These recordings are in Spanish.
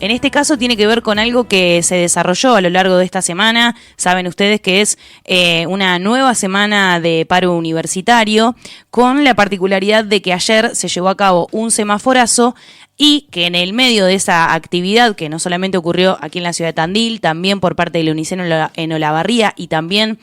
En este caso tiene que ver con algo que se desarrolló a lo largo de esta semana. Saben ustedes que es una nueva semana de paro universitario, con la particularidad de que ayer se llevó a cabo un semaforazo y que en el medio de esa actividad, que no solamente ocurrió aquí en la ciudad de Tandil, también por parte del UNICEN en Olavarría y también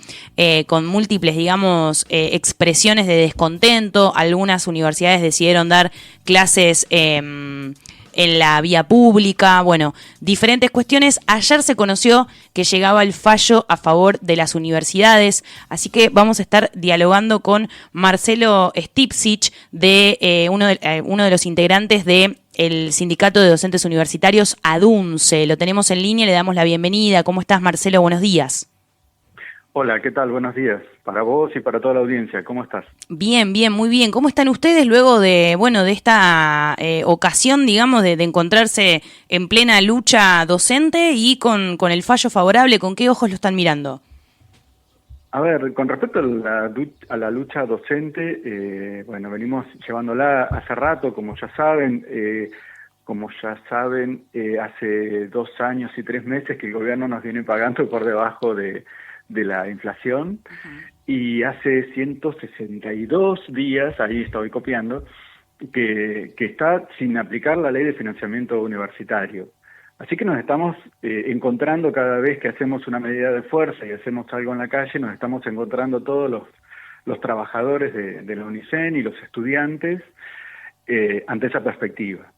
con múltiples, digamos, expresiones de descontento. Algunas universidades decidieron dar clases en la vía pública, bueno, diferentes cuestiones. Ayer se conoció que llegaba el fallo a favor de las universidades, así que vamos a estar dialogando con Marcelo Stipsich, uno de los integrantes de el Sindicato de Docentes Universitarios ADUNCE. Lo tenemos en línea, le damos la bienvenida. ¿Cómo estás, Marcelo? Buenos días. Hola, ¿qué tal? Buenos días. Para vos y para toda la audiencia, ¿cómo estás? Bien, bien, muy bien. ¿Cómo están ustedes luego de, bueno, de esta ocasión, digamos, de encontrarse en plena lucha docente y con el fallo favorable? ¿Con qué ojos lo están mirando? A ver, con respecto a la lucha docente, bueno, venimos llevándola hace rato, como ya saben, hace 2 años y 3 meses que el gobierno nos viene pagando por debajo de la inflación. Y hace 162 días, ahí estoy copiando, que está sin aplicar la ley de financiamiento universitario. Así que nos estamos encontrando cada vez que hacemos una medida de fuerza y hacemos algo en la calle, nos estamos encontrando todos los trabajadores de la UNICEN y los estudiantes ante esa perspectiva.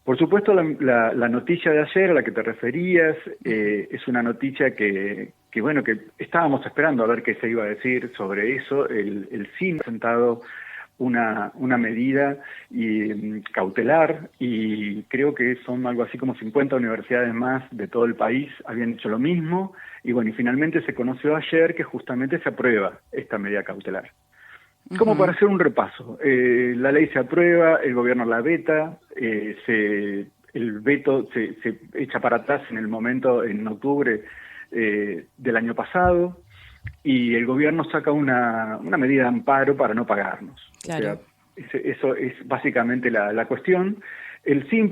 Por supuesto, la noticia de ayer a la que te referías es una noticia que bueno, que estábamos esperando a ver qué se iba a decir sobre eso. El CIN ha presentado una medida cautelar, y creo que son algo así como 50 universidades más de todo el país habían hecho lo mismo, y bueno, y finalmente se conoció ayer que justamente se aprueba esta medida cautelar. Como para hacer un repaso, la ley se aprueba, el gobierno la veta, el veto se echa para atrás en octubre del año pasado, y el gobierno saca una medida de amparo para no pagarnos. Claro. O sea, eso es básicamente la cuestión. El CIN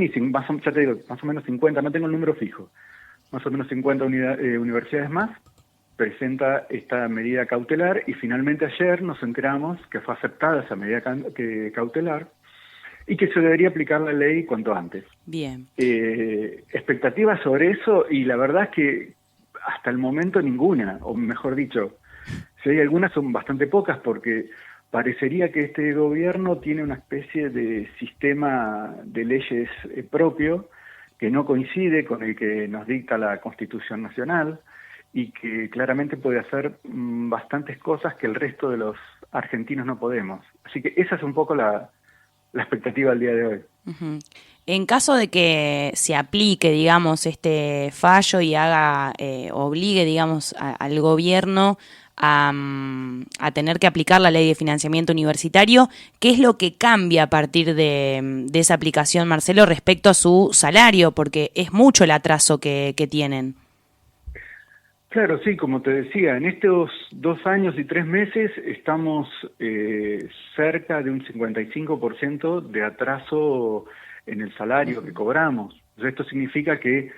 y ya te digo, más o menos 50, no tengo el número fijo, más o menos 50 universidades más, presenta esta medida cautelar, y finalmente ayer nos enteramos que fue aceptada esa medida cautelar y que se debería aplicar la ley cuanto antes. Bien. Expectativas sobre eso, y la verdad es que hasta el momento ninguna, o mejor dicho, si hay algunas son bastante pocas, porque parecería que este gobierno tiene una especie de sistema de leyes propio que no coincide con el que nos dicta la Constitución Nacional, y que claramente puede hacer bastantes cosas que el resto de los argentinos no podemos. Así que esa es un poco la expectativa del día de hoy. Uh-huh. En caso de que se aplique, digamos, este fallo y obligue, digamos, al gobierno a tener que aplicar la ley de financiamiento universitario, ¿qué es lo que cambia a partir de esa aplicación, Marcelo, respecto a su salario? Porque es mucho el atraso que tienen. Claro, sí, como te decía, en estos 2 años y 3 meses estamos cerca de un 55% de atraso en el salario que cobramos. Entonces, esto significa que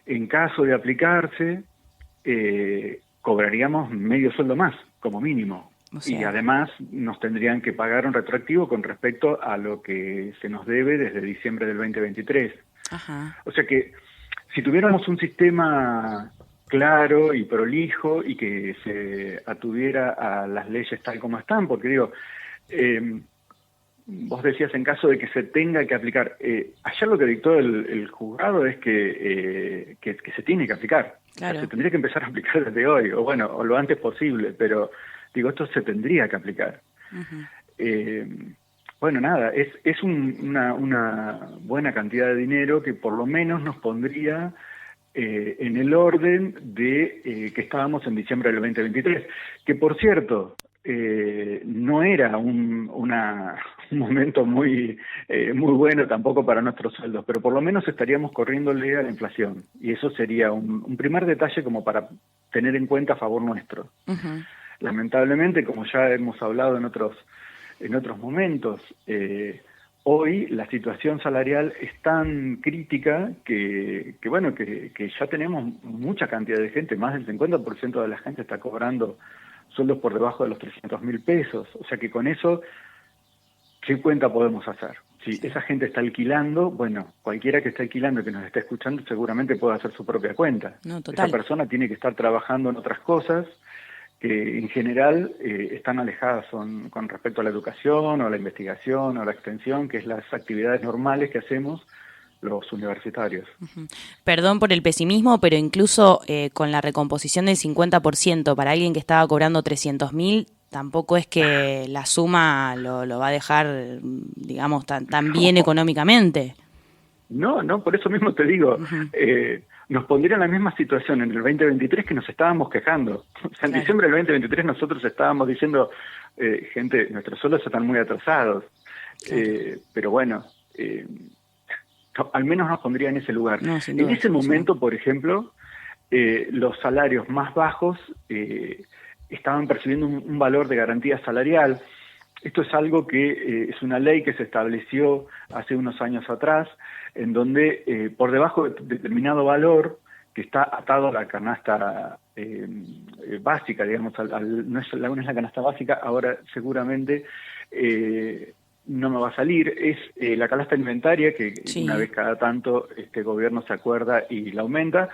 en caso de aplicarse, cobraríamos medio sueldo más, como mínimo. O sea, Y además nos tendrían que pagar un retroactivo con respecto a lo que se nos debe desde diciembre del 2023. ajá. O sea que si tuviéramos un sistema claro y prolijo y que se atuviera a las leyes tal como están, porque digo, vos decías en caso de que se tenga que aplicar, ayer lo que dictó el juzgado es que se tiene que aplicar. Claro. O sea, se tendría que empezar a aplicar desde hoy, o bueno, o lo antes posible, pero digo, esto se tendría que aplicar. Uh-huh. Bueno, nada, es una buena cantidad de dinero que por lo menos nos pondría en el orden de que estábamos en diciembre del 2023, que por cierto, no era un momento muy bueno tampoco para nuestros sueldos, pero por lo menos estaríamos corriéndole a la inflación, y eso sería un primer detalle como para tener en cuenta a favor nuestro. Uh-huh. Lamentablemente, como ya hemos hablado en otros momentos, hoy la situación salarial es tan crítica que ya tenemos mucha cantidad de gente, más del 50% de la gente está cobrando sueldos por debajo de los 300.000 pesos. O sea que con eso, ¿qué cuenta podemos hacer? Si esa gente está alquilando, bueno, cualquiera que esté alquilando, que nos esté escuchando, seguramente puede hacer su propia cuenta. No, total. Esa persona tiene que estar trabajando en otras cosas que en general están alejadas con respecto a la educación o a la investigación o a la extensión, que es las actividades normales que hacemos los universitarios. Perdón por el pesimismo, pero incluso con la recomposición del 50% para alguien que estaba cobrando 300.000, tampoco es que la suma lo va a dejar, digamos, tan bien económicamente. No, por eso mismo te digo, nos pondría en la misma situación en el 2023 que nos estábamos quejando. O sea, en diciembre del 2023 nosotros estábamos diciendo, gente, nuestros sueldos están muy atrasados, pero bueno, al menos nos pondría en ese lugar. No, sin duda, en ese momento, por ejemplo, los salarios más bajos estaban percibiendo un valor de garantía salarial. Esto es algo que es una ley que se estableció hace unos años atrás, en donde por debajo de determinado valor, que está atado a la canasta básica, digamos, no es la canasta básica, ahora seguramente no me va a salir, es la canasta alimentaria, que una vez cada tanto este gobierno se acuerda y la aumenta.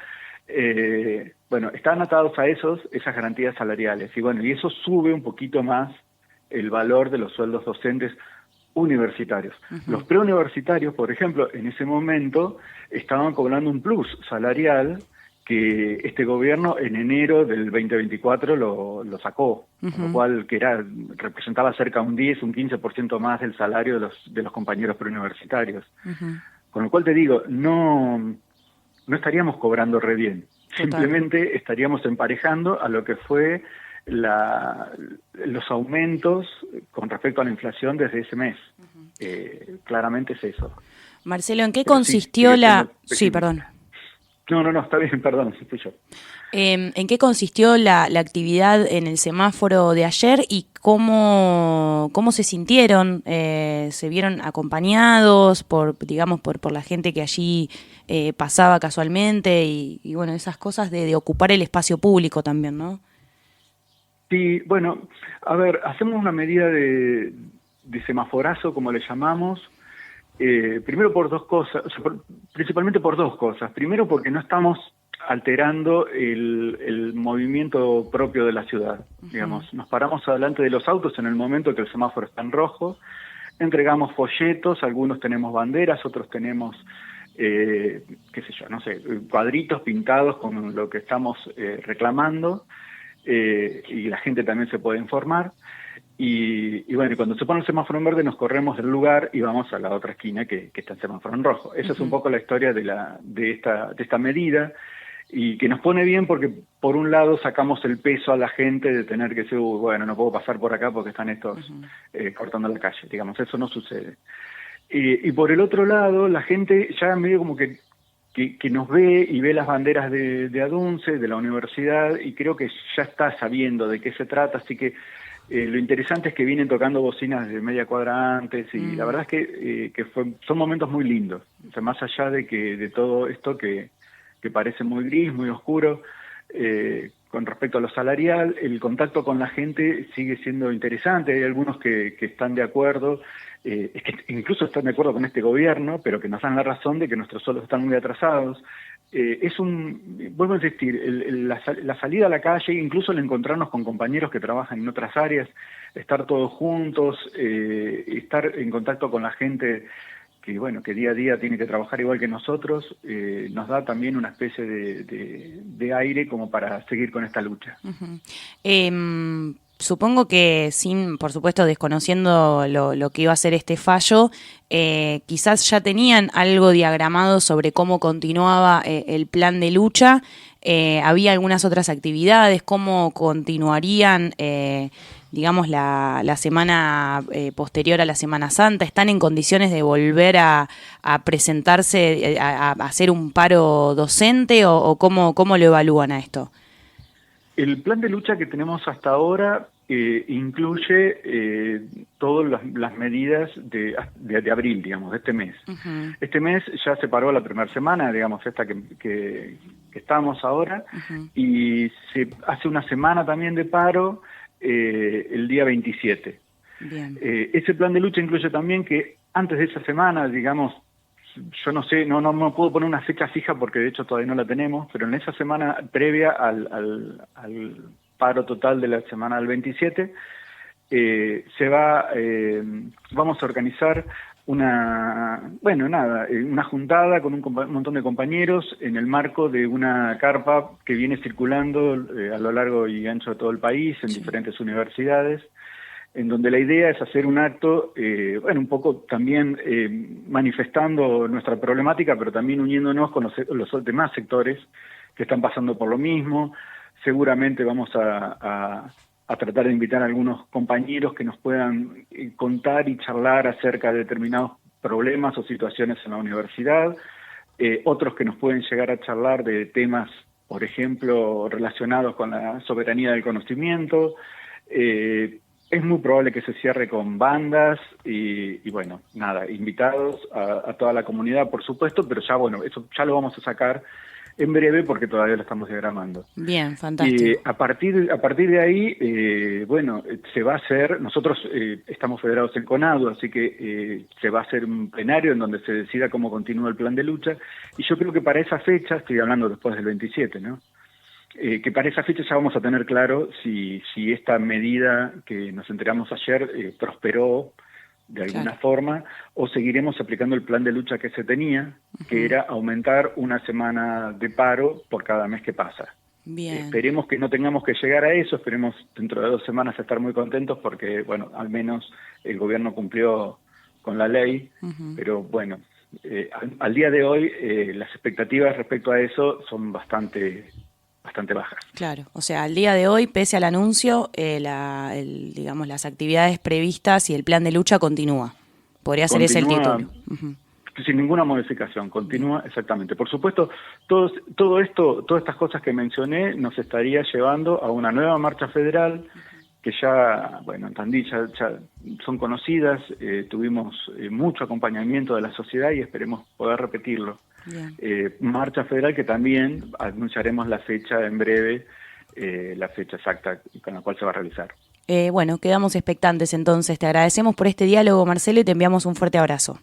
Bueno, están atados a esas garantías salariales, y eso sube un poquito más el valor de los sueldos docentes universitarios. Los preuniversitarios, por ejemplo, en ese momento estaban cobrando un plus salarial que este gobierno en enero del 2024 lo sacó, con lo cual representaba cerca un 10, un 15% más del salario de los compañeros preuniversitarios. Con lo cual te digo, no estaríamos cobrando re bien. Total. Simplemente estaríamos emparejando a lo que fue los aumentos con respecto a la inflación desde ese mes. Claramente es eso. Marcelo, ¿en qué consistió la...? Sí, perdón. No, está bien, perdón, fui yo. ¿En qué consistió la actividad en el semáforo de ayer y cómo se sintieron? ¿Se vieron acompañados por la gente que allí pasaba casualmente y bueno, esas cosas de ocupar el espacio público también, ¿no? Sí, bueno, a ver, hacemos una medida de semaforazo, como le llamamos, primero por dos cosas, principalmente por dos cosas. Primero porque no estamos alterando el movimiento propio de la ciudad, digamos. Nos paramos adelante de los autos en el momento que el semáforo está en rojo, entregamos folletos, algunos tenemos banderas, otros tenemos, cuadritos pintados con lo que estamos reclamando, y la gente también se puede informar. Y cuando se pone el semáforo en verde nos corremos del lugar y vamos a la otra esquina que está el semáforo en rojo. Esa es un poco la historia de esta medida, y que nos pone bien porque por un lado sacamos el peso a la gente de tener que decir, no puedo pasar por acá porque están estos cortando la calle, digamos, eso no sucede. Y por el otro lado, la gente ya medio como que nos ve y ve las banderas de ADUNCE, de la universidad, y creo que ya está sabiendo de qué se trata, así que lo interesante es que vienen tocando bocinas de media cuadra antes, y la verdad es que son momentos muy lindos. O sea, más allá de todo esto que parece muy gris, muy oscuro, con respecto a lo salarial, el contacto con la gente sigue siendo interesante. Hay algunos que están de acuerdo, es que incluso están de acuerdo con este gobierno, pero que nos dan la razón de que nuestros sueldos están muy atrasados. Vuelvo a insistir, la salida a la calle, incluso el encontrarnos con compañeros que trabajan en otras áreas, estar todos juntos, estar en contacto con la gente que día a día tiene que trabajar igual que nosotros, nos da también una especie de aire como para seguir con esta lucha. Supongo que por supuesto, desconociendo lo que iba a ser este fallo, quizás ya tenían algo diagramado sobre cómo continuaba el plan de lucha. Había algunas otras actividades, cómo continuarían, digamos, la semana posterior a la Semana Santa. ¿Están en condiciones de volver a presentarse, a hacer un paro docente o cómo lo evalúan a esto? El plan de lucha que tenemos hasta ahora incluye todas las medidas de abril, digamos, de este mes. Uh-huh. Este mes ya se paró la primera semana, digamos, esta que estamos ahora, uh-huh. Y se hace una semana también de paro el día 27. Bien. Ese plan de lucha incluye también que antes de esa semana, digamos, yo no sé, no me puedo poner una fecha fija porque de hecho todavía no la tenemos, pero en esa semana previa al paro total de la semana del 27, vamos a organizar una juntada con un montón de compañeros en el marco de una carpa que viene circulando a lo largo y ancho de todo el país, en diferentes universidades, en donde la idea es hacer un acto, un poco también manifestando nuestra problemática, pero también uniéndonos con los demás sectores que están pasando por lo mismo. Seguramente vamos a tratar de invitar a algunos compañeros que nos puedan contar y charlar acerca de determinados problemas o situaciones en la universidad, otros que nos pueden llegar a charlar de temas, por ejemplo, relacionados con la soberanía del conocimiento. Es muy probable que se cierre con bandas y bueno, nada, invitados a toda la comunidad, por supuesto, pero ya eso ya lo vamos a sacar en breve porque todavía lo estamos diagramando. Bien, fantástico. A partir de ahí, se va a hacer, nosotros estamos federados en CONADU, así que se va a hacer un plenario en donde se decida cómo continúa el plan de lucha, y yo creo que para esa fecha, estoy hablando después del 27, ¿no? Que para esa fecha ya vamos a tener claro si esta medida que nos enteramos ayer prosperó de alguna forma, o seguiremos aplicando el plan de lucha que se tenía, que era aumentar una semana de paro por cada mes que pasa. Bien. Esperemos que no tengamos que llegar a eso, esperemos dentro de 2 semanas estar muy contentos porque, al menos el gobierno cumplió con la ley, pero bueno, al día de hoy las expectativas respecto a eso son bastante bajas. Claro, o sea, al día de hoy, pese al anuncio, digamos, las actividades previstas y el plan de lucha continúa. Podría ser ese el título. Sin ninguna modificación, continúa exactamente. Por supuesto, todo esto, todas estas cosas que mencioné nos estaría llevando a una nueva marcha federal que ya, en Tandil ya son conocidas, tuvimos mucho acompañamiento de la sociedad y esperemos poder repetirlo. Marcha federal que también anunciaremos la fecha en breve, la fecha exacta con la cual se va a realizar. Quedamos expectantes entonces. Te agradecemos por este diálogo, Marcelo, y te enviamos un fuerte abrazo.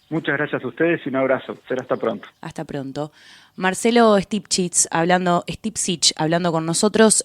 Muchas gracias a ustedes y un abrazo. Será hasta pronto. Hasta pronto. Marcelo Stipchich hablando con nosotros.